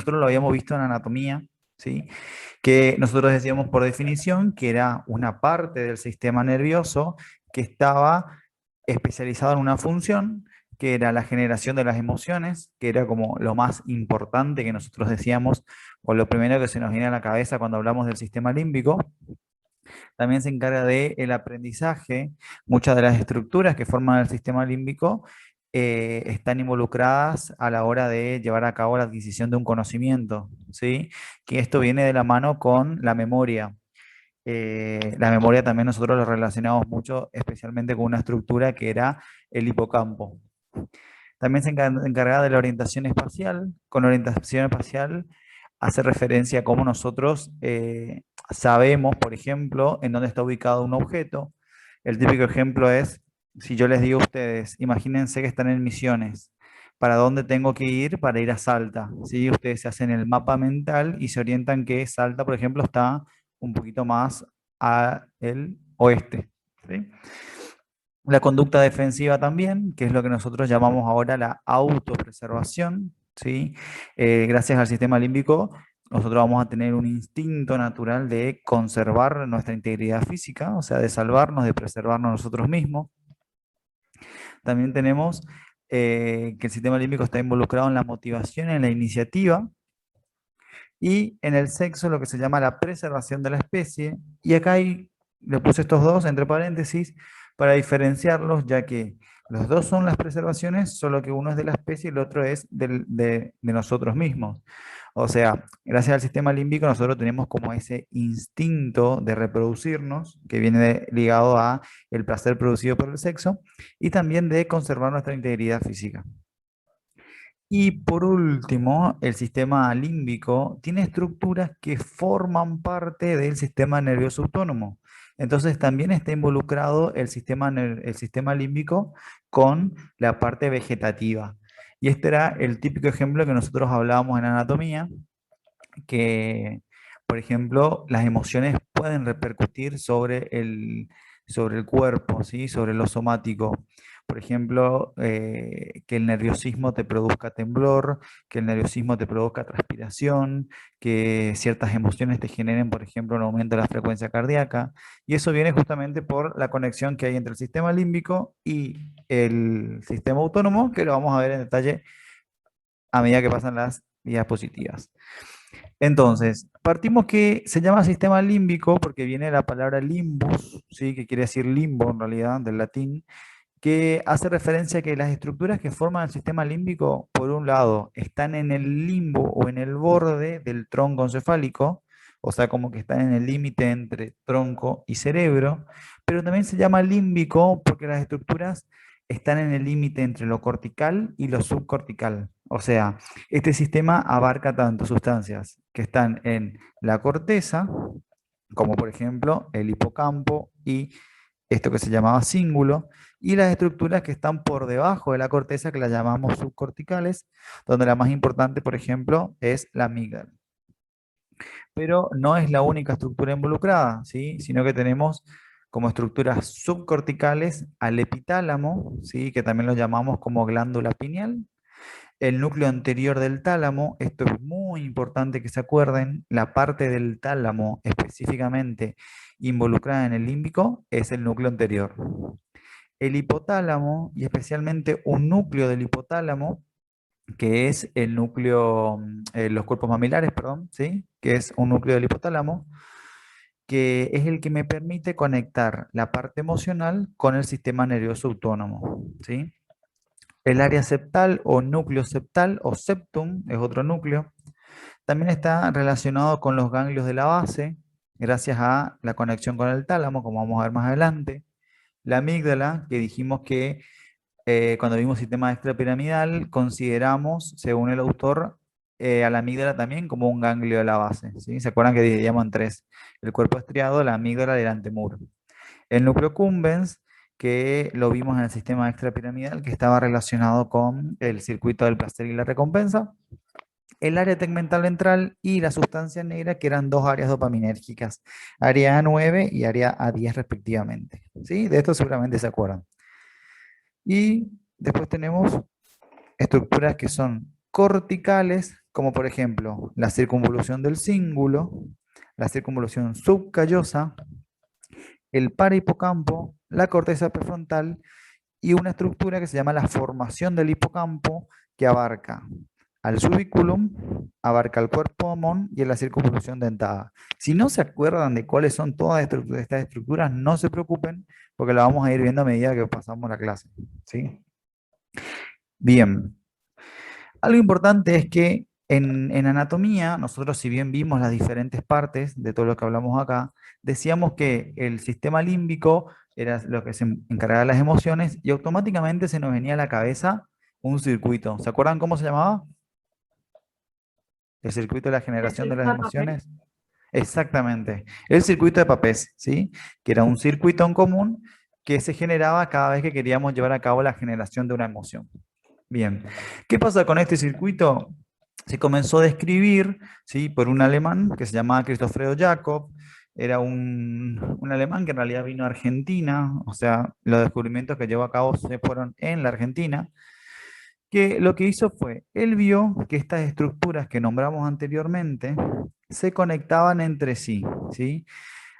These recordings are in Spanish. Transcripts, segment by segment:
nosotros lo habíamos visto en anatomía, ¿sí? Que nosotros decíamos por definición que era una parte del sistema nervioso que estaba especializado en una función, que era la generación de las emociones, que era como lo más importante que nosotros decíamos, o lo primero que se nos viene a la cabeza cuando hablamos del sistema límbico. También se encarga del aprendizaje. Muchas de las estructuras que forman el sistema límbico están involucradas a la hora de llevar a cabo la adquisición de un conocimiento, ¿sí? Que esto viene de la mano con la memoria. La memoria también nosotros lo relacionamos mucho, especialmente con una estructura que era el hipocampo. También se encarga de la orientación espacial. Con orientación espacial hace referencia a cómo nosotros sabemos, por ejemplo, en dónde está ubicado un objeto. El típico ejemplo es, si yo les digo a ustedes, imagínense que están en Misiones, ¿para dónde tengo que ir para ir a Salta? ¿Sí? Ustedes se hacen el mapa mental y se orientan que Salta, por ejemplo, está un poquito más al oeste. ¿Sí? La conducta defensiva también, que es lo que nosotros llamamos ahora la autopreservación, ¿sí? Gracias al sistema límbico, nosotros vamos a tener un instinto natural de conservar nuestra integridad física, o sea, de salvarnos, de preservarnos nosotros mismos. También tenemos que el sistema límbico está involucrado en la motivación, en la iniciativa, y en el sexo lo que se llama la preservación de la especie. Y acá le puse estos dos entre paréntesis para diferenciarlos, ya que los dos son las preservaciones, solo que uno es de la especie y el otro es de nosotros mismos. O sea, gracias al sistema límbico nosotros tenemos como ese instinto de reproducirnos, que viene ligado a el placer producido por el sexo, y también de conservar nuestra integridad física. Y por último, el sistema límbico tiene estructuras que forman parte del sistema nervioso autónomo. Entonces también está involucrado el sistema límbico con la parte vegetativa. Y este era el típico ejemplo que nosotros hablábamos en anatomía, que, por ejemplo, las emociones pueden repercutir sobre el cuerpo, ¿sí? Sobre lo somático. Por ejemplo, que el nerviosismo te produzca temblor, que el nerviosismo te produzca transpiración, que ciertas emociones te generen, por ejemplo, un aumento de la frecuencia cardíaca. Y eso viene justamente por la conexión que hay entre el sistema límbico y el sistema autónomo, que lo vamos a ver en detalle a medida que pasan las diapositivas. Entonces, partimos que se llama sistema límbico porque viene de la palabra limbus, ¿sí? Que quiere decir limbo en realidad, del latín, que hace referencia a que las estructuras que forman el sistema límbico, por un lado, están en el limbo o en el borde del tronco encefálico, o sea, como que están en el límite entre tronco y cerebro, pero también se llama límbico porque las estructuras están en el límite entre lo cortical y lo subcortical. O sea, este sistema abarca tanto sustancias que están en la corteza, como por ejemplo el hipocampo y esto que se llamaba cíngulo, y las estructuras que están por debajo de la corteza, que las llamamos subcorticales, donde la más importante, por ejemplo, es la amígdala. Pero no es la única estructura involucrada, ¿sí? Sino que tenemos como estructuras subcorticales al epitálamo, ¿sí? Que también lo llamamos como glándula pineal, el núcleo anterior del tálamo. Esto es muy importante que se acuerden, la parte del tálamo específicamente involucrada en el límbico es el núcleo anterior. El hipotálamo, y especialmente un núcleo del hipotálamo, que es el núcleo, los cuerpos mamilares, perdón, ¿sí? Que es un núcleo del hipotálamo, que es el que me permite conectar la parte emocional con el sistema nervioso autónomo, ¿sí? El área septal o núcleo septal o septum es otro núcleo. También está relacionado con los ganglios de la base, gracias a la conexión con el tálamo, como vamos a ver más adelante. La amígdala, que dijimos que cuando vimos sistema extrapiramidal, consideramos, según el autor, a la amígdala también como un ganglio de la base, ¿sí? ¿Se acuerdan que dividíamos en tres? El cuerpo estriado, la amígdala y el antemuro. El núcleo cumbens, que lo vimos en el sistema extrapiramidal, que estaba relacionado con el circuito del placer y la recompensa. El área tegmental ventral y la sustancia negra, que eran dos áreas dopaminérgicas, área A9 y área A10 respectivamente. ¿Sí? De esto seguramente se acuerdan. Y después tenemos estructuras que son corticales, como por ejemplo la circunvolución del cíngulo, la circunvolución subcallosa, el parahipocampo, la corteza prefrontal y una estructura que se llama la formación del hipocampo, que abarca al subiculum, abarca el cuerpo homón y en la circunvolución dentada. Si no se acuerdan de cuáles son todas estas estructuras, no se preocupen, porque la vamos a ir viendo a medida que pasamos la clase. ¿Sí? Bien. Algo importante es que en anatomía, nosotros si bien vimos las diferentes partes de todo lo que hablamos acá, decíamos que el sistema límbico era lo que se encargaba de las emociones y automáticamente se nos venía a la cabeza un circuito. ¿Se acuerdan cómo se llamaba? El circuito de la El generación de las circo de papel. emociones. Exactamente. El circuito de Papez, ¿sí? Que era un circuito en común que se generaba cada vez que queríamos llevar a cabo la generación de una emoción. Bien, ¿qué pasa con este circuito? Se comenzó a describir, ¿sí? Por un alemán que se llamaba Christopher Jacob. Era un alemán que en realidad vino a Argentina, o sea, los descubrimientos que llevó a cabo se fueron en la Argentina, que lo que hizo fue, él vio que estas estructuras que nombramos anteriormente se conectaban entre sí, ¿sí?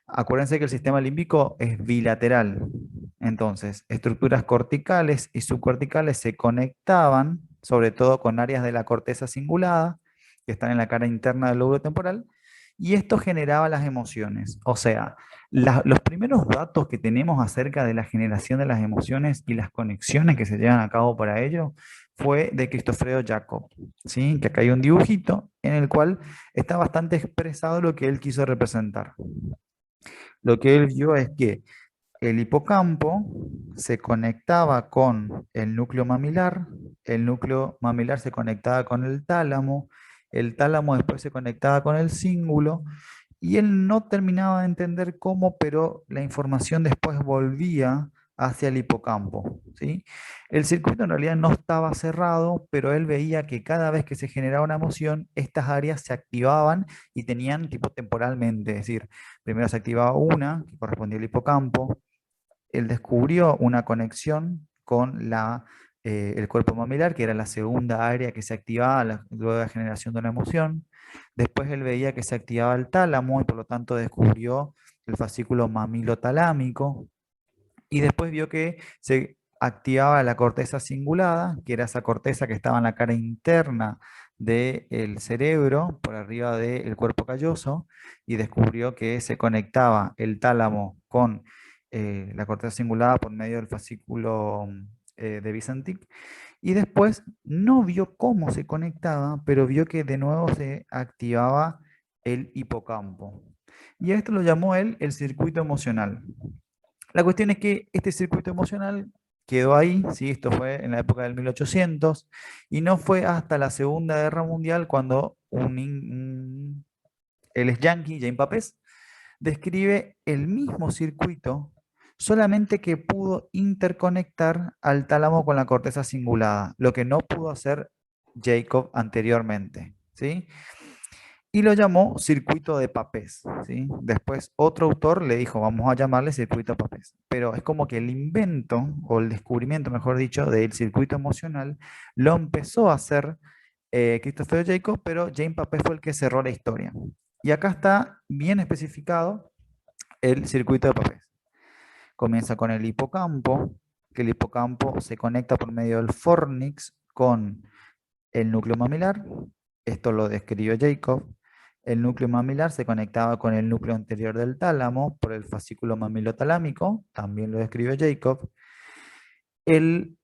Acuérdense que el sistema límbico es bilateral. Entonces, estructuras corticales y subcorticales se conectaban, sobre todo con áreas de la corteza cingulada, que están en la cara interna del lóbulo temporal, y esto generaba las emociones. O sea, los primeros datos que tenemos acerca de la generación de las emociones y las conexiones que se llevan a cabo para ello fue de Cristofredo Jacob, ¿sí? Que acá hay un dibujito en el cual está bastante expresado lo que él quiso representar. Lo que él vio es que el hipocampo se conectaba con el núcleo mamilar se conectaba con el tálamo después se conectaba con el cíngulo, y él no terminaba de entender cómo, pero la información después volvía hacia el hipocampo, ¿sí? El circuito en realidad no estaba cerrado, pero él veía que cada vez que se generaba una emoción, estas áreas se activaban y tenían tipo temporalmente, es decir, primero se activaba una, que correspondía al hipocampo. Él descubrió una conexión con el cuerpo mamilar, que era la segunda área que se activaba luego de la generación de una emoción. Después él veía que se activaba el tálamo y por lo tanto descubrió el fascículo mamilotalámico. Y después vio que se activaba la corteza cingulada, que era esa corteza que estaba en la cara interna del cerebro, por arriba del cuerpo calloso, y descubrió que se conectaba el tálamo con la corteza cingulada por medio del fascículo de Vicentic. Y después no vio cómo se conectaba, pero vio que de nuevo se activaba el hipocampo. Y a esto lo llamó él el circuito emocional. La cuestión es que este circuito emocional quedó ahí, ¿sí? Esto fue en la época del 1800, y no fue hasta la Segunda Guerra Mundial cuando él es yanqui, James Papez, describe el mismo circuito, solamente que pudo interconectar al tálamo con la corteza cingulada, lo que no pudo hacer Jacob anteriormente, ¿sí? Y lo llamó circuito de Papez, ¿sí? Después otro autor le dijo, vamos a llamarle circuito de Papez. Pero es como que el invento, o el descubrimiento, mejor dicho, del circuito emocional, lo empezó a hacer Christopher Jacob, pero James Papez fue el que cerró la historia. Y acá está bien especificado el circuito de Papez. Comienza con el hipocampo, que el hipocampo se conecta por medio del fornix con el núcleo mamilar. Esto lo describió Jacob. El núcleo mamilar se conectaba con el núcleo anterior del tálamo por el fascículo mamilotalámico, también lo describió Jacob. El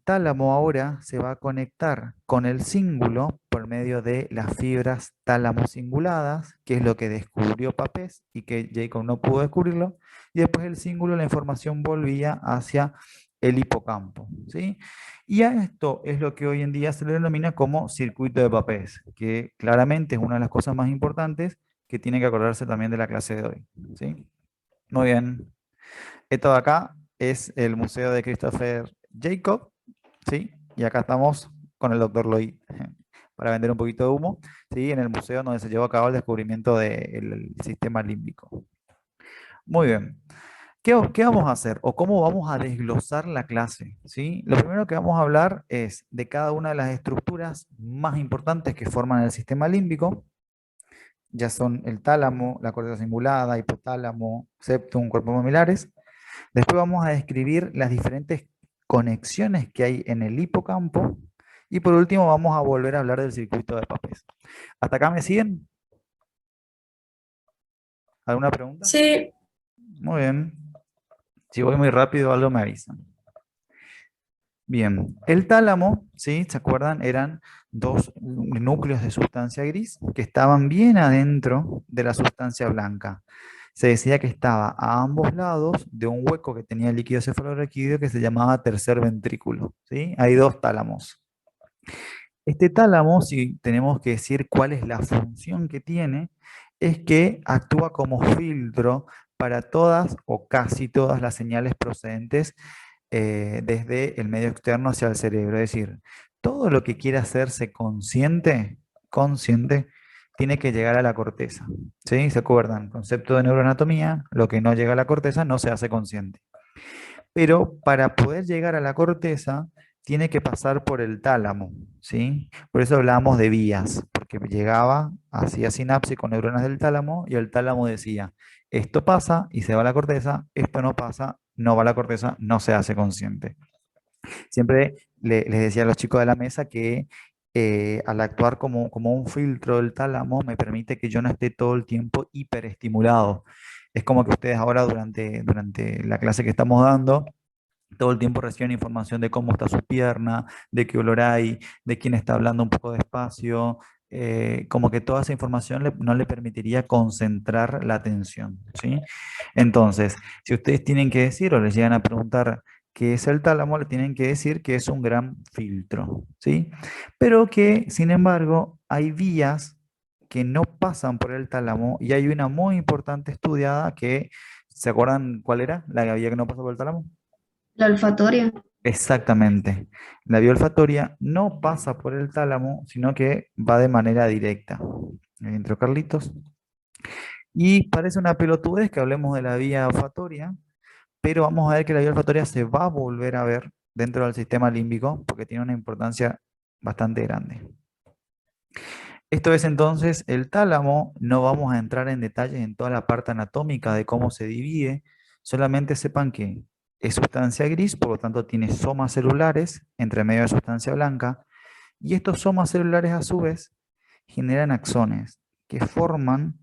tálamo ahora se va a conectar con el cíngulo por medio de las fibras tálamo cinguladas, que es lo que descubrió Papez y que Jacob no pudo descubrirlo. Y después el cíngulo, la información volvía hacia el hipocampo, ¿sí? Y a esto es lo que hoy en día se le denomina como circuito de Papez, que claramente es una de las cosas más importantes que tiene que acordarse también de la clase de hoy, ¿sí? Muy bien. Esto de acá es el Museo de Christopher Jacob, ¿sí? Y acá estamos con el doctor Lloyd para vender un poquito de humo, ¿sí? En el museo donde se llevó a cabo el descubrimiento del sistema límbico. Muy bien. ¿Qué vamos a hacer o cómo vamos a desglosar la clase? ¿Sí? Lo primero que vamos a hablar es de cada una de las estructuras más importantes que forman el sistema límbico. Ya son el tálamo, la corteza cingulada, hipotálamo, septum, cuerpos mamilares. Después vamos a describir las diferentes conexiones que hay en el hipocampo. Y por último vamos a volver a hablar del circuito de Papez. ¿Hasta acá me siguen? ¿Alguna pregunta? Sí, Muy bien. Si voy muy rápido, algo me avisan. Bien, el tálamo, ¿sí? ¿Se acuerdan? Eran dos núcleos de sustancia gris que estaban bien adentro de la sustancia blanca. Se decía que estaba a ambos lados de un hueco que tenía el líquido cefalorraquídeo que se llamaba tercer ventrículo, ¿sí? Hay dos tálamos. Este tálamo, si tenemos que decir cuál es la función que tiene, es que actúa como filtro para todas o casi todas las señales procedentes desde el medio externo hacia el cerebro. Es decir, todo lo que quiera hacerse consciente, tiene que llegar a la corteza. ¿Sí? ¿Se acuerdan? Concepto de neuroanatomía, lo que no llega a la corteza no se hace consciente. Pero para poder llegar a la corteza, tiene que pasar por el tálamo, ¿sí? Por eso hablábamos de vías, porque llegaba, hacía sinapsis con neuronas del tálamo y el tálamo decía, esto pasa y se va a la corteza, esto no pasa, no va a la corteza, no se hace consciente. Siempre les decía a los chicos de la mesa que al actuar como un filtro del tálamo me permite que yo no esté todo el tiempo hiperestimulado. Es como que ustedes ahora durante la clase que estamos dando, todo el tiempo reciben información de cómo está su pierna, de qué olor hay, de quién está hablando un poco despacio, como que toda esa información no le permitiría concentrar la atención, ¿sí? Entonces, si ustedes tienen que decir o les llegan a preguntar qué es el tálamo, le tienen que decir que es un gran filtro, ¿sí? Pero que, sin embargo, hay vías que no pasan por el tálamo y hay una muy importante estudiada que, ¿se acuerdan cuál era la vía que no pasa por el tálamo? la olfatoria. Exactamente. La vía olfatoria no pasa por el tálamo, sino que va de manera directa. Ahí entró Carlitos. Y parece una pelotudez que hablemos de la vía olfatoria, pero vamos a ver que la vía olfatoria se va a volver a ver dentro del sistema límbico porque tiene una importancia bastante grande. Esto es entonces el tálamo. No vamos a entrar en detalles en toda la parte anatómica de cómo se divide, solamente sepan que es sustancia gris, por lo tanto tiene somas celulares entre medio de sustancia blanca, y estos somas celulares a su vez generan axones que forman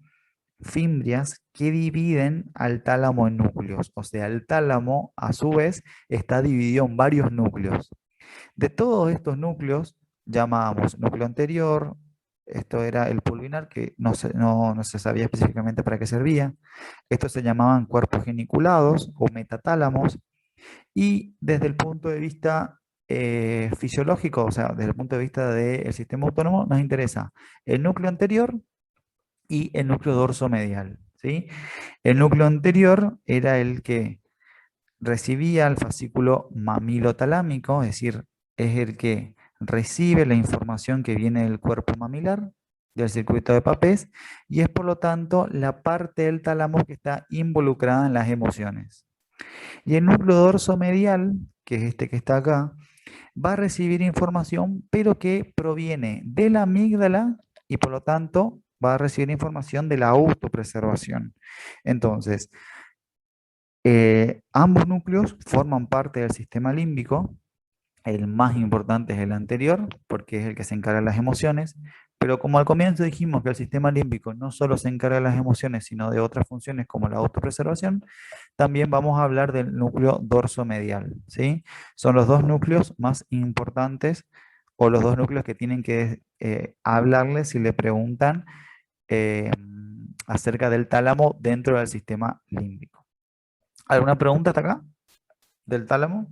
fimbrias que dividen al tálamo en núcleos. O sea, el tálamo a su vez está dividido en varios núcleos. De todos estos núcleos llamábamos núcleo anterior, esto era el pulvinar, que no se sabía específicamente para qué servía. Estos se llamaban cuerpos geniculados o metatálamos. Y desde el punto de vista fisiológico, o sea, desde el punto de vista del sistema autónomo, nos interesa el núcleo anterior y el núcleo dorsomedial, ¿sí? El núcleo anterior era el que recibía el fascículo mamilotalámico, es decir, es el que recibe la información que viene del cuerpo mamilar, del circuito de Papez, y es por lo tanto la parte del tálamo que está involucrada en las emociones. Y el núcleo dorsomedial, que es este que está acá, va a recibir información, pero que proviene de la amígdala y por lo tanto va a recibir información de la autopreservación. Entonces, ambos núcleos forman parte del sistema límbico. El más importante es el anterior, porque es el que se encarga de las emociones, pero como al comienzo dijimos que el sistema límbico no solo se encarga de las emociones, sino de otras funciones como la autopreservación, también vamos a hablar del núcleo dorsomedial, ¿sí? Son los dos núcleos más importantes o los dos núcleos que tienen que hablarles si le preguntan eh, acerca del tálamo dentro del sistema límbico. ¿Alguna pregunta hasta acá del tálamo?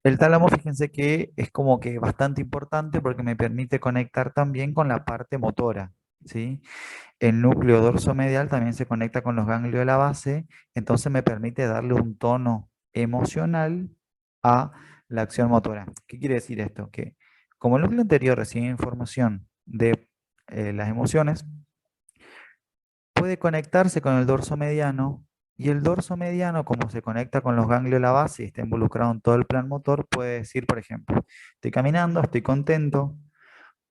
El tálamo, fíjense que es como que bastante importante porque me permite conectar también con la parte motora, ¿sí? El núcleo dorsomedial también se conecta con los ganglios de la base, entonces me permite darle un tono emocional a la acción motora. ¿Qué quiere decir esto? Que como el núcleo anterior recibe información de las emociones, puede conectarse con el dorso mediano Y el dorso mediano, como se conecta con los ganglios de la base y está involucrado en todo el plan motor, puede decir, por ejemplo, estoy caminando, estoy contento,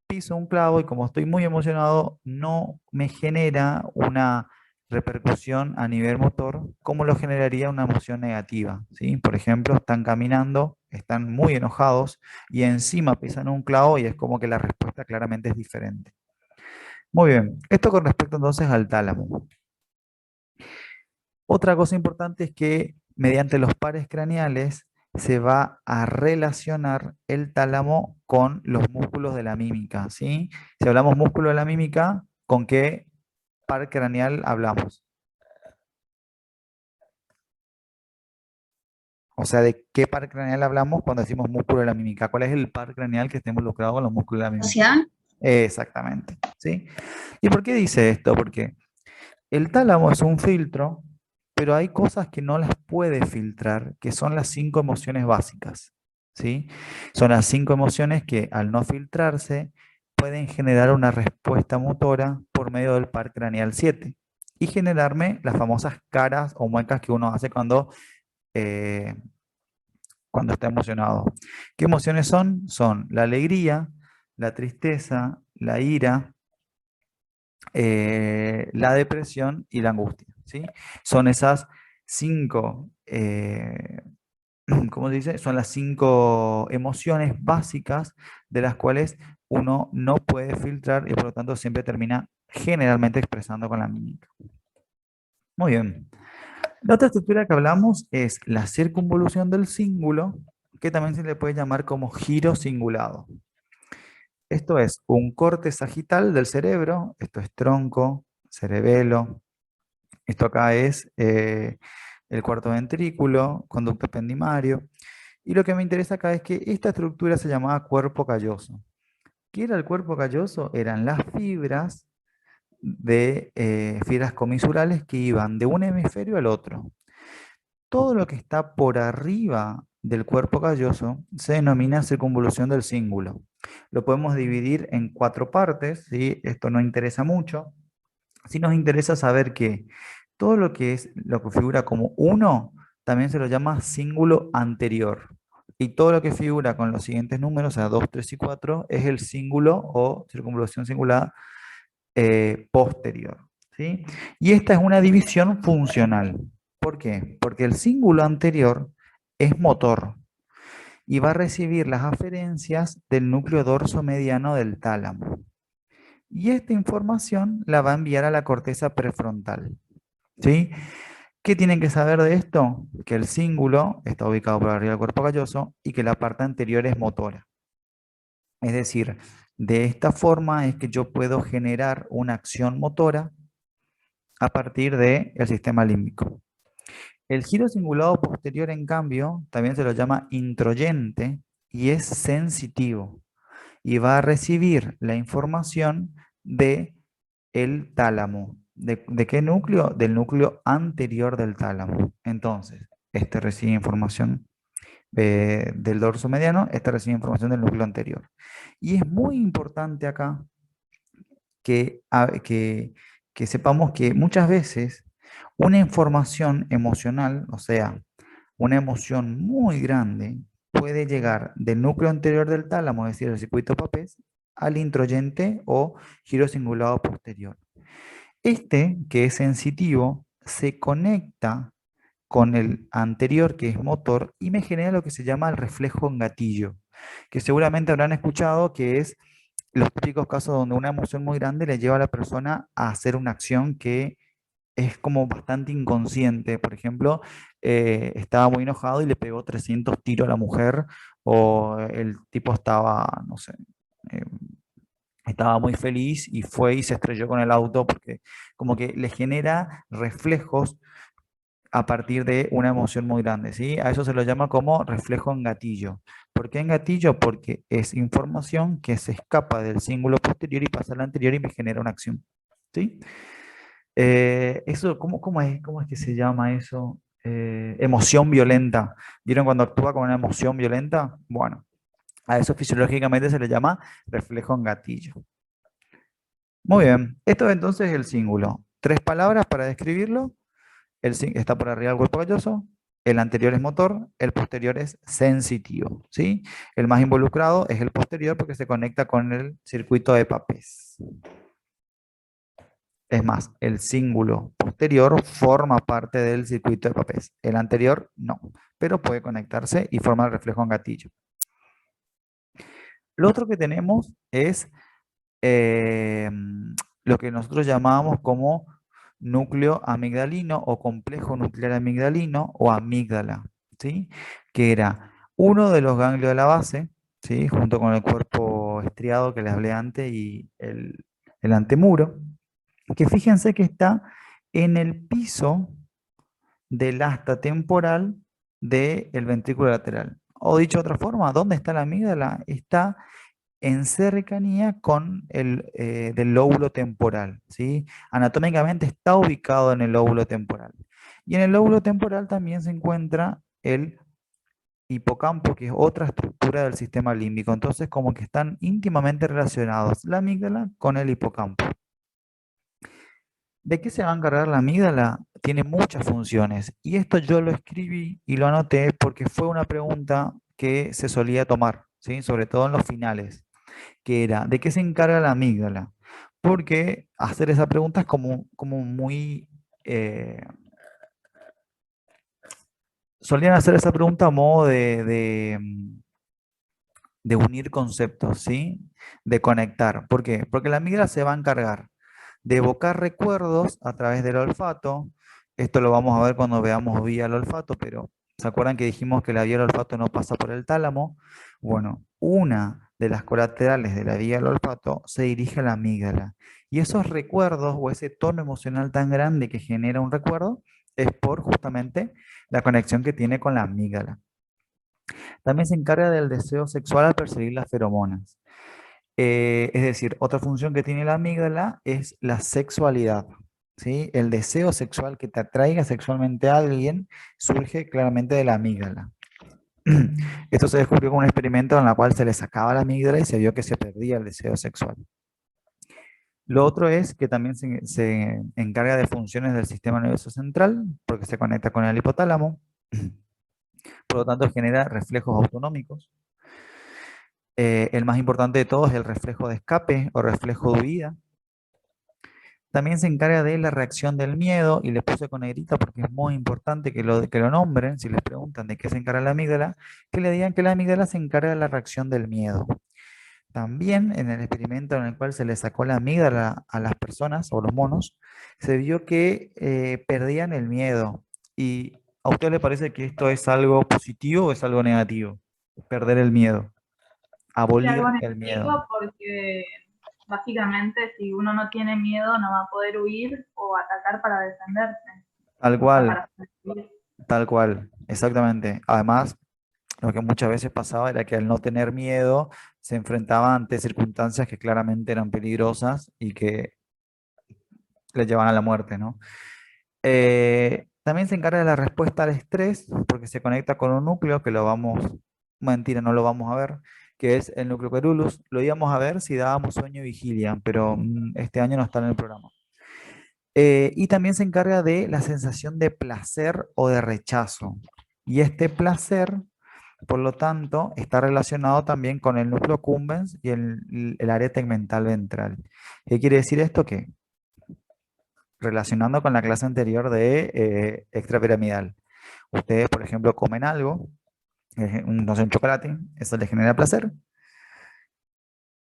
piso un clavo y como estoy muy emocionado, no me genera una repercusión a nivel motor como lo generaría una emoción negativa, ¿sí? Por ejemplo, están caminando, están muy enojados y encima pisan un clavo y es como que la respuesta claramente es diferente. Muy bien, esto con respecto entonces al tálamo. Otra cosa importante es que mediante los pares craneales se va a relacionar el tálamo con los músculos de la mímica, ¿sí? Si hablamos músculo de la mímica, ¿con qué par craneal hablamos? O sea, ¿de qué par craneal hablamos cuando decimos músculo de la mímica? ¿Cuál es el par craneal que esté involucrado con los músculos de la mímica? Facial. Exactamente, ¿sí? ¿Y por qué dice esto? Porque el tálamo es un filtro, pero hay cosas que no las puede filtrar, que son las 5 emociones básicas, ¿sí? Son las 5 emociones que al no filtrarse pueden generar una respuesta motora por medio del par craneal 7 y generarme las famosas caras o muecas que uno hace eh, cuando está emocionado. ¿Qué emociones son? Son la alegría, la tristeza, la ira, la depresión y la angustia, ¿sí? Son esas 5, ¿cómo se dice? Son las 5 emociones básicas de las cuales uno no puede filtrar y por lo tanto siempre termina generalmente expresando con la mímica. Muy bien. La otra estructura que hablamos es la circunvolución del cíngulo, que también se le puede llamar como giro cingulado. Esto es un corte sagital del cerebro, esto es tronco, cerebelo, esto acá es el cuarto ventrículo, conducto ependimario, y lo que me interesa acá es que esta estructura se llamaba cuerpo calloso. ¿Qué era el cuerpo calloso? Eran las fibras de fibras comisurales que iban de un hemisferio al otro. Todo lo que está por arriba del cuerpo calloso se denomina circunvolución del cíngulo. Lo podemos dividir en 4 partes, ¿sí? Esto no interesa mucho. Sí nos interesa saber que todo lo que es lo que figura como 1 también se lo llama cíngulo anterior. Y todo lo que figura con los siguientes números, o sea, 2, 3 y 4, es el cíngulo o circunvolución cingulada posterior, ¿sí? Y esta es una división funcional. ¿Por qué? Porque el cíngulo anterior es motor y va a recibir las aferencias del núcleo dorso mediano del tálamo. Y esta información la va a enviar a la corteza prefrontal, ¿sí? ¿Qué tienen que saber de esto? Que el cíngulo está ubicado por arriba del cuerpo calloso y que la parte anterior es motora. Es decir, de esta forma es que yo puedo generar una acción motora a partir del sistema límbico. El giro cingulado posterior, en cambio, también se lo llama introyente y es sensitivo y va a recibir la información de el tálamo. ¿De qué núcleo? Del núcleo anterior del tálamo. Entonces, este recibe información del dorso mediano, este recibe información del núcleo anterior. Y es muy importante acá que, que sepamos que muchas veces una información emocional, o sea, una emoción muy grande, puede llegar del núcleo anterior del tálamo, es decir, el circuito papés, al introyente o giro cingulado posterior. Este, que es sensitivo, se conecta con el anterior, que es motor, y me genera lo que se llama el reflejo en gatillo, que seguramente habrán escuchado que es los típicos casos donde una emoción muy grande le lleva a la persona a hacer una acción que es como bastante inconsciente. Por ejemplo, estaba muy enojado y le pegó 300 tiros a la mujer, o el tipo estaba, no sé, eh, estaba muy feliz y fue y se estrelló con el auto porque como que le genera reflejos a partir de una emoción muy grande, ¿sí? A eso se lo llama como reflejo en gatillo. ¿Por qué en gatillo? Porque es información que se escapa del cíngulo posterior y pasa al anterior y me genera una acción, ¿sí? Eso, cómo es que se llama eso? Emoción violenta. ¿Vieron cuando actúa con una emoción violenta? Bueno, a eso fisiológicamente se le llama reflejo en gatillo. Muy bien, esto entonces es el cíngulo. 3 palabras para describirlo. está por arriba del cuerpo calloso, el anterior es motor, el posterior es sensitivo, ¿sí? El más involucrado es el posterior porque se conecta con el circuito de Papez. Es más, el cíngulo posterior forma parte del circuito de Papez. El anterior no, pero puede conectarse y forma el reflejo en gatillo. Lo otro que tenemos es eh, lo que nosotros llamamos como núcleo amigdalino o complejo nuclear amigdalino o amígdala, ¿sí? Que era uno de los ganglios de la base, ¿sí? Junto con el cuerpo estriado que les hablé antes y el antemuro, que fíjense que está en el piso del asta temporal del ventrículo lateral. O dicho de otra forma, ¿dónde está la amígdala? Está en cercanía con el del lóbulo temporal, ¿sí? Anatómicamente está ubicado en el lóbulo temporal. Y en el lóbulo temporal también se encuentra el hipocampo, que es otra estructura del sistema límbico. Entonces, como que están íntimamente relacionados la amígdala con el hipocampo. ¿De qué se va a encargar la amígdala? Tiene muchas funciones. Y esto yo lo escribí y lo anoté porque fue una pregunta que se solía tomar, ¿sí? Sobre todo en los finales, que era, ¿de qué se encarga la amígdala? Porque hacer esa pregunta es como muy... solían hacer esa pregunta a modo de unir conceptos, ¿sí? De conectar. ¿Por qué? Porque la amígdala se va a encargar de evocar recuerdos a través del olfato. Esto lo vamos a ver cuando veamos vía el olfato, pero ¿se acuerdan que dijimos que la vía del olfato no pasa por el tálamo? Bueno, una de las colaterales de la vía del olfato se dirige a la amígdala. Y esos recuerdos o ese tono emocional tan grande que genera un recuerdo es por justamente la conexión que tiene con la amígdala. También se encarga del deseo sexual al percibir las feromonas. Es decir, otra función que tiene la amígdala es la sexualidad, ¿sí? El deseo sexual que te atraiga sexualmente a alguien surge claramente de la amígdala. Esto se descubrió con un experimento en el cual se le sacaba la amígdala y se vio que se perdía el deseo sexual. Lo otro es que también se encarga de funciones del sistema nervioso central, porque se conecta con el hipotálamo, por lo tanto genera reflejos autonómicos. El más importante de todos es el reflejo de escape o reflejo de huida. También se encarga de la reacción del miedo, y les puse con negrita porque es muy importante que lo nombren, si les preguntan de qué se encarga la amígdala, que le digan que la amígdala se encarga de la reacción del miedo. También en el experimento en el cual se le sacó la amígdala a las personas o los monos, se vio que perdían el miedo. ¿Y a usted le parece que esto es algo positivo o es algo negativo? Perder el miedo, Es algo abolir el miedo. negativo porque básicamente si uno no tiene miedo no va a poder huir o atacar para defenderse, Tal o sea, cual, para sobrevivir. tal cual, exactamente. Además, lo que muchas veces pasaba era que al no tener miedo se enfrentaba ante circunstancias que claramente eran peligrosas y que le llevan a la muerte, ¿no? También se encarga de la respuesta al estrés, porque se conecta con un núcleo que lo vamos, mentira, no lo vamos a ver, que es el núcleo Querulus. Lo íbamos a ver si dábamos sueño y vigilia, pero este año no está en el programa. Y también se encarga de la sensación de placer o de rechazo. Y este placer, por lo tanto, está relacionado también con el núcleo cumbens y el área tegmental ventral. ¿Qué quiere decir esto? Que relacionando con la clase anterior de extrapiramidal. Ustedes, por ejemplo, comen algo, no sé, un chocolate, eso les genera placer.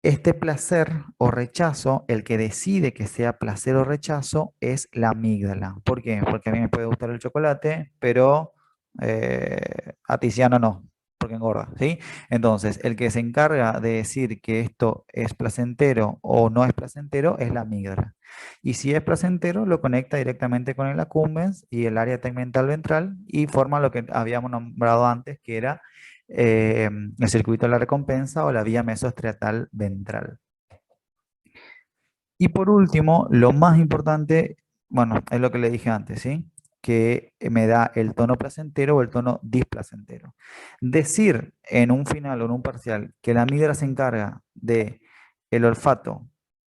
Este placer o rechazo, el que decide que sea placer o rechazo, es la amígdala. ¿Por qué? Porque a mí me puede gustar el chocolate, pero a Tiziano no, porque engorda, ¿sí? Entonces, el que se encarga de decir que esto es placentero o no es placentero es la amígdala. Y si es placentero, lo conecta directamente con el accumbens y el área tegmental ventral y forma lo que habíamos nombrado antes, que era el circuito de la recompensa o la vía mesoestriatal ventral. Y por último, lo más importante, bueno, es lo que le dije antes, ¿sí? Que me da el tono placentero o el tono displacentero. Decir en un final o en un parcial que la amígdala se encarga de el olfato,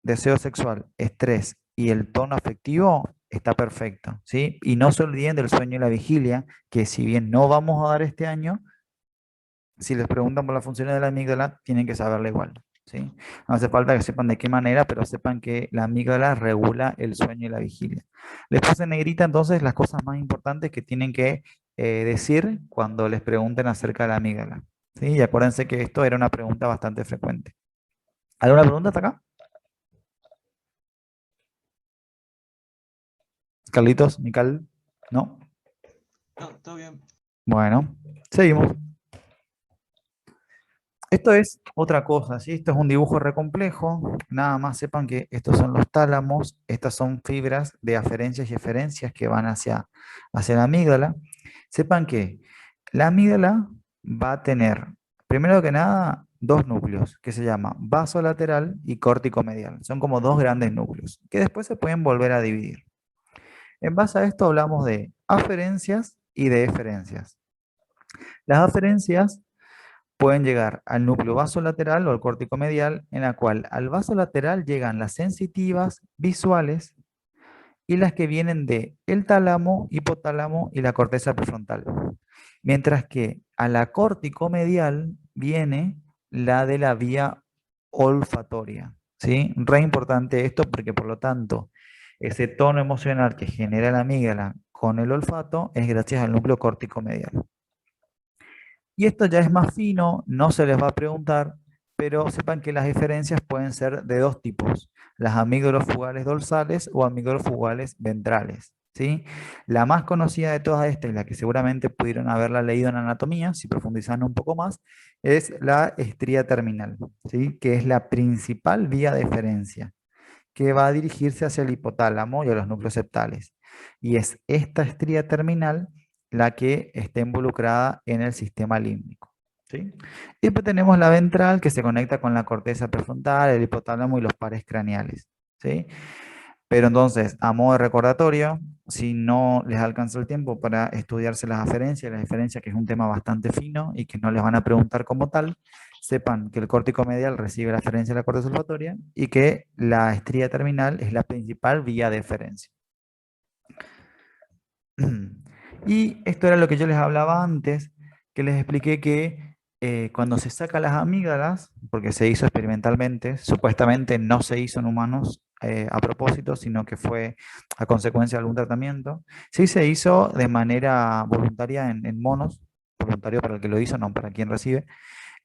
deseo sexual, estrés y el tono afectivo está perfecto, ¿sí? Y no se olviden del sueño y la vigilia, que si bien no vamos a dar este año, si les preguntan por las funciones de la amígdala, tienen que saberla igual, ¿sí? No hace falta que sepan de qué manera, pero sepan que la amígdala regula el sueño y la vigilia. Les puse en negrita entonces las cosas más importantes que tienen que decir cuando les pregunten acerca de la amígdala, ¿sí? Y acuérdense que esto era una pregunta bastante frecuente. ¿Alguna pregunta hasta acá? Carlitos, Mical, ¿no? No, todo bien. Bueno, seguimos. Esto es otra cosa, ¿sí? Esto es un dibujo re complejo. Nada más sepan que estos son los tálamos, estas son fibras de aferencias y eferencias que van hacia la amígdala. Sepan que la amígdala va a tener, primero que nada, dos núcleos, que se llama vaso lateral y córtico medial. Son como dos grandes núcleos, que después se pueden volver a dividir. En base a esto hablamos de aferencias y de eferencias. Las aferencias pueden llegar al núcleo vasolateral o al córtico medial, en la cual al vaso lateral llegan las sensitivas, visuales y las que vienen de el tálamo, hipotálamo y la corteza prefrontal. Mientras que a la córtico medial viene la de la vía olfatoria, ¿sí? Re importante esto porque por lo tanto ese tono emocional que genera la amígdala con el olfato es gracias al núcleo córtico medial. Y esto ya es más fino, no se les va a preguntar, pero sepan que las diferencias pueden ser de dos tipos, las amígdalas fugales dorsales o amígdalas fugales ventrales, ¿sí? La más conocida de todas estas, y la que seguramente pudieron haberla leído en anatomía, si profundizan un poco más, es la estría terminal, ¿sí? Que es la principal vía de eferencia, que va a dirigirse hacia el hipotálamo y a los núcleos septales. Y es esta estría terminal la que está involucrada en el sistema límbico, ¿sí? Y después tenemos la ventral que se conecta con la corteza prefrontal, el hipotálamo y los pares craneales, ¿sí? Pero entonces, a modo de recordatorio, si no les alcanza el tiempo para estudiarse las diferencias, que es un tema bastante fino y que no les van a preguntar como tal, sepan que el córtico medial recibe la eferencia de la corteza olfatoria y que la estría terminal es la principal vía de eferencia. Y esto era lo que yo les hablaba antes, que les expliqué que cuando se saca las amígdalas, porque se hizo experimentalmente, supuestamente no se hizo en humanos a propósito, sino que fue a consecuencia de algún tratamiento, sí se hizo de manera voluntaria en monos, voluntario para el que lo hizo, no para quien recibe,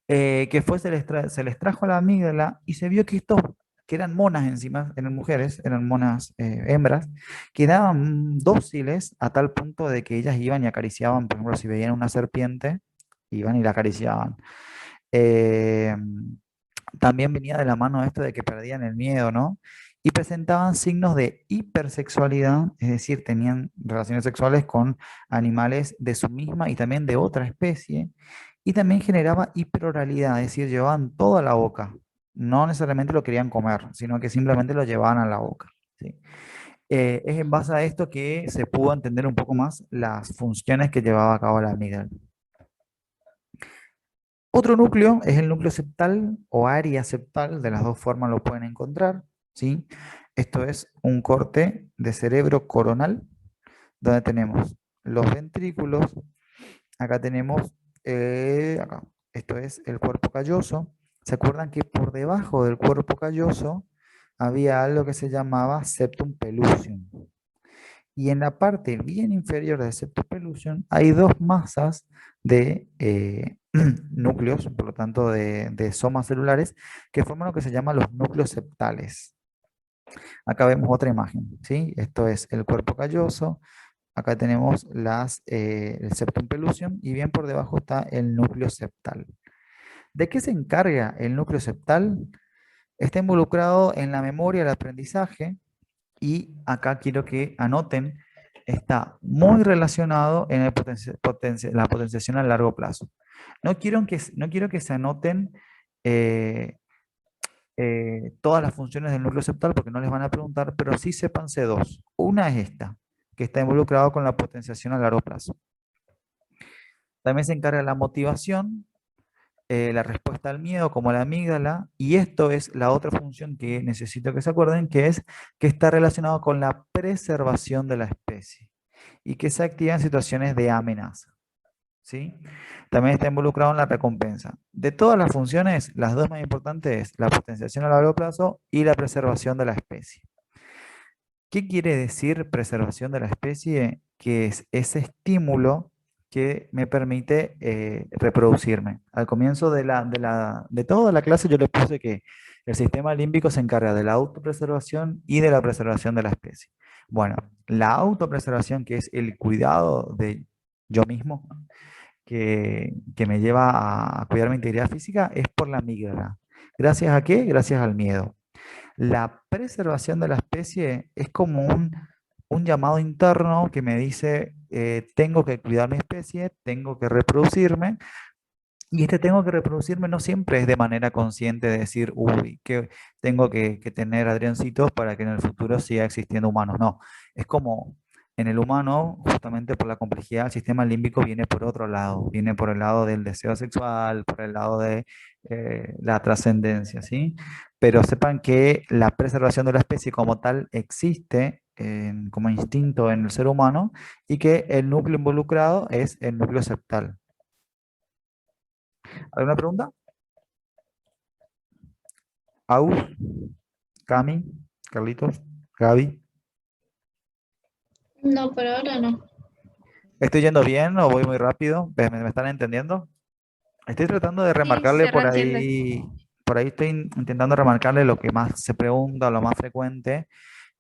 que fue se les trajo la amígdala y se vio que estos, que eran monas encima, eran mujeres, eran monas hembras, quedaban dóciles a tal punto de que ellas iban y acariciaban, por ejemplo, si veían una serpiente, iban y la acariciaban. Eh, También venía de la mano esto de que perdían el miedo, ¿no? Y presentaban signos de hipersexualidad, es decir, tenían relaciones sexuales con animales de su misma y también de otra especie, y también generaba hiperoralidad, es decir, llevaban todo a la boca. No necesariamente lo querían comer, sino que simplemente lo llevaban a la boca, ¿sí? Es en base a esto que se pudo entender un poco más las funciones que llevaba a cabo la amígdala. Otro núcleo es el núcleo septal o área septal, de las dos formas lo pueden encontrar, ¿sí? Esto es un corte de cerebro coronal, donde tenemos los ventrículos, acá tenemos, acá, esto es el cuerpo calloso. ¿Se acuerdan que por debajo del cuerpo calloso había algo que se llamaba septum pellucidum? Y en la parte bien inferior del septum pellucidum hay dos masas de núcleos, por lo tanto de somas celulares, que forman lo que se llama los núcleos septales. Acá vemos otra imagen, ¿sí? Esto es el cuerpo calloso, acá tenemos el septum pellucidum y bien por debajo está el núcleo septal. ¿De qué se encarga el núcleo septal? Está involucrado en la memoria, el aprendizaje, y acá quiero que anoten, está muy relacionado en la potenciación a largo plazo. No quiero que se anoten eh, todas las funciones del núcleo septal porque no les van a preguntar, pero sí sépanse dos. Una es esta, que está involucrado con la potenciación a largo plazo. También se encarga de la motivación, la respuesta al miedo como la amígdala, y esto es la otra función que necesito que se acuerden, que es que está relacionado con la preservación de la especie y que se activa en situaciones de amenaza. ¿Sí? También está involucrado en la recompensa. De todas las funciones, las dos más importantes es la potenciación a largo plazo y la preservación de la especie. ¿Qué quiere decir preservación de la especie? Que es ese estímulo que me permite reproducirme. Al comienzo de toda la clase yo le puse que el sistema límbico se encarga de la autopreservación y de la preservación de la especie. Bueno, la autopreservación, que es el cuidado de yo mismo, que me lleva a cuidar mi integridad física, es por la amígdala. ¿Gracias a qué? Gracias al miedo. La preservación de la especie es como un llamado interno que me dice, tengo que cuidar mi especie, tengo que reproducirme, y este tengo que reproducirme no siempre es de manera consciente de decir, uy, que tengo que tener Adriancitos para que en el futuro siga existiendo humanos. No, es como en el humano, justamente por la complejidad, el sistema límbico viene por otro lado, viene por el lado del deseo sexual, por el lado de la trascendencia, ¿sí? Pero sepan que la preservación de la especie como tal existe como instinto en el ser humano y que el núcleo involucrado es el núcleo septal. ¿Alguna pregunta? Aus, Cami, Carlitos, Gaby. No, por ahora no. ¿Estoy yendo bien o voy muy rápido? ¿Me están entendiendo? Estoy tratando de Sí, remarcarle se reentiende. por ahí estoy intentando remarcarle lo que más se pregunta, lo más frecuente,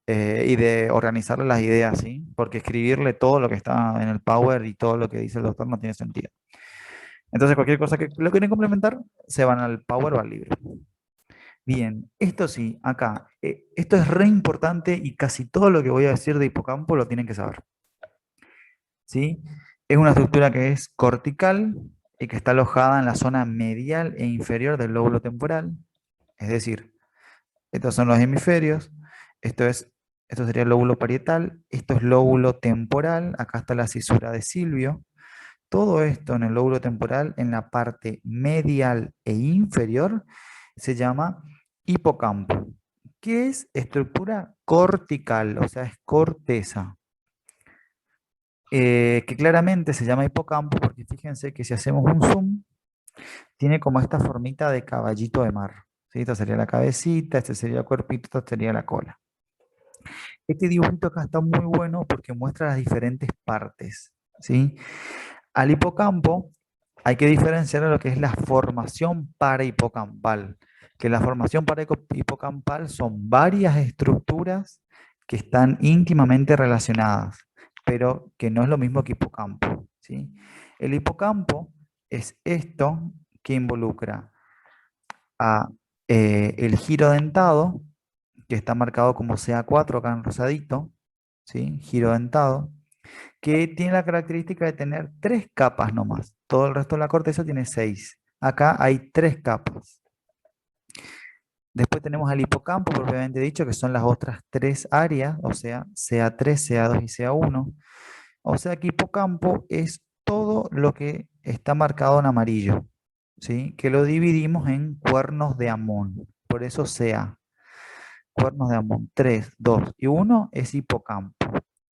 y de organizarle las ideas, ¿sí? Porque escribirle todo lo que está en el Power y todo lo que dice el doctor no tiene sentido. Entonces, cualquier cosa que lo quieren complementar, se van al Power o al libro. Bien, esto sí, acá, esto es re importante y casi todo lo que voy a decir de hipocampo lo tienen que saber. ¿Sí? Es una estructura que es cortical y que está alojada en la zona medial e inferior del lóbulo temporal. Es decir, estos son los hemisferios, esto sería el lóbulo parietal, esto es lóbulo temporal, acá está la cisura de Silvio. Todo esto en el lóbulo temporal, en la parte medial e inferior, se llama hipocampo, que es estructura cortical, o sea, es corteza. Que claramente se llama hipocampo porque fíjense que si hacemos un zoom, tiene como esta formita de caballito de mar. ¿Sí? Esta sería la cabecita, este sería el cuerpito, esta sería la cola. Este dibujito acá está muy bueno porque muestra las diferentes partes. ¿Sí? Al hipocampo hay que diferenciar lo que es la formación parahipocampal, que la formación parahipocampal son varias estructuras que están íntimamente relacionadas, pero que no es lo mismo que hipocampo, ¿sí? El hipocampo es esto que involucra a el giro dentado, que está marcado como CA4 acá en rosadito, ¿sí? Giro dentado, que tiene la característica de tener 3 capas nomás. Todo el resto de la corteza tiene 6. Acá hay 3 capas. Después tenemos al hipocampo, propiamente dicho, que son las otras 3 áreas, o sea, CA3, CA2 y CA1. O sea que hipocampo es todo lo que está marcado en amarillo, ¿sí? Que lo dividimos en cuernos de Amón. Por eso CA. Cuernos de Amón 3, 2 y 1 es hipocampo.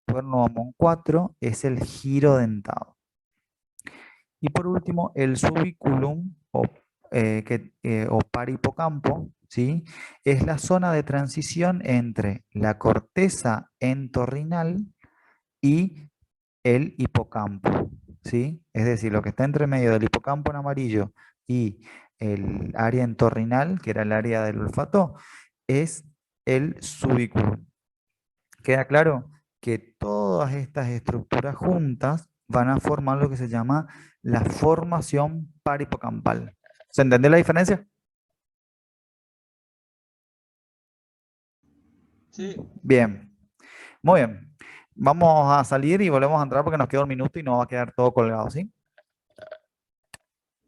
Cuerno de Amón 4 es el giro dentado. Y por último, el subiculum o parihipocampo, ¿sí? Es la zona de transición entre la corteza entorrinal y el hipocampo, ¿sí? Es decir, lo que está entre medio del hipocampo en amarillo y el área entorrinal, que era el área del olfato, es el subiculum. ¿Queda claro? Que todas estas estructuras juntas van a formar lo que se llama la formación parihipocampal. ¿Se entiende la diferencia? Sí, Bien, muy bien. Vamos a salir y volvemos a entrar porque nos queda un minuto y no va a quedar todo colgado, ¿sí?